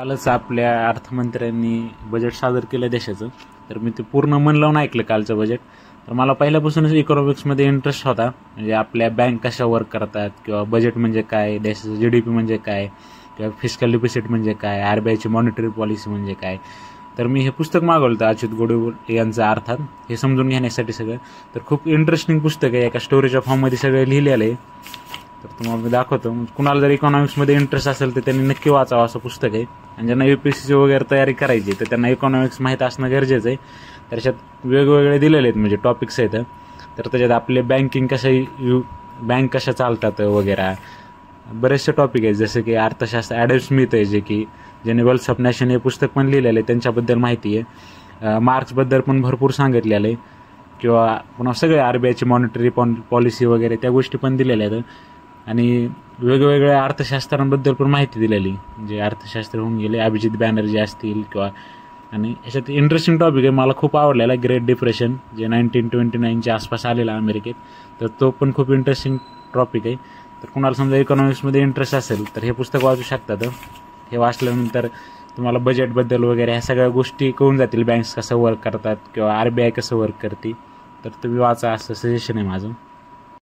कालच आपल्या अर्थमंत्र्यांनी बजेट सादर केलं देशाचं. तर मी ते पूर्ण मन लावून ऐकलं कालचं बजेट. तर मला पहिल्यापासूनच इकॉनॉमिक्समध्ये इंटरेस्ट होता. म्हणजे आपल्या बँक कशा वर्क करतात, किंवा बजेट म्हणजे काय, देशाचं GDP म्हणजे काय, किंवा फिस्कल डिफिसिट म्हणजे काय, RBIची मॉनिटरी पॉलिसी म्हणजे काय. तर मी हे पुस्तक मागवलं होतं अच्युत गोडबोले यांचं अर्थात, हे समजून घेण्यासाठी सगळं. तर खूप इंटरेस्टिंग पुस्तक आहे. एका स्टोरेजच्या फॉर्ममध्ये सगळं लिहिलेलं आहे. तर तुम्हाला मी दाखवतो. कुणाला जर इकॉनॉमिक्समध्ये इंटरेस्ट असेल तर त्यांनी नक्की वाचावं असं पुस्तक आहे. आणि ज्यांना UPSC वगैरे तयारी करायची तर त्यांना इकॉनॉमिक्स माहीत असणं गरजेचं आहे. त्याच्यात वेगवेगळे दिलेले आहेत, म्हणजे टॉपिक्स आहेत. तर त्याच्यात आपले बँकिंग बँक कशा चालतात वगैरे बरेचसे टॉपिक आहेत. जसं की अर्थशास्त्र ॲडम स्मिथ आहे, जे की ज्याने वेल्थ ऑफ नॅशन हे पुस्तक पण लिहिलेलं आहे, त्यांच्याबद्दल माहिती आहे. मार्क्सबद्दल पण भरपूर सांगितलेलं आहे. किंवा पुन्हा सगळे RBIची मॉनिटरी पॉलिसी वगैरे त्या गोष्टी पण दिलेल्या आहेत. आणि वेगवेगळ्या अर्थशास्त्रांबद्दल पण माहिती दिलेली. जे अर्थशास्त्र होऊन गेले अभिजित बॅनर्जी असतील किंवा, आणि ह्याच्यात इंटरेस्टिंग टॉपिक आहे, मला खूप आवडलेला ग्रेट डिप्रेशन, जे 1929च्या आसपास आलेला अमेरिकेत. तर तो पण खूप इंटरेस्टिंग टॉपिक आहे. तर कुणाला समजा इकॉनॉमिक्समध्ये इंटरेस्ट असेल तर हे पुस्तक वाचू शकतात. हे वाचल्यानंतर तुम्हाला बजेटबद्दल वगैरे ह्या सगळ्या गोष्टी कळून जातील, बँक्स कसं वर्क करतात किंवा RBI कसं वर्क करते. तर तुम्ही वाचा, असं सजेशन आहे माझं.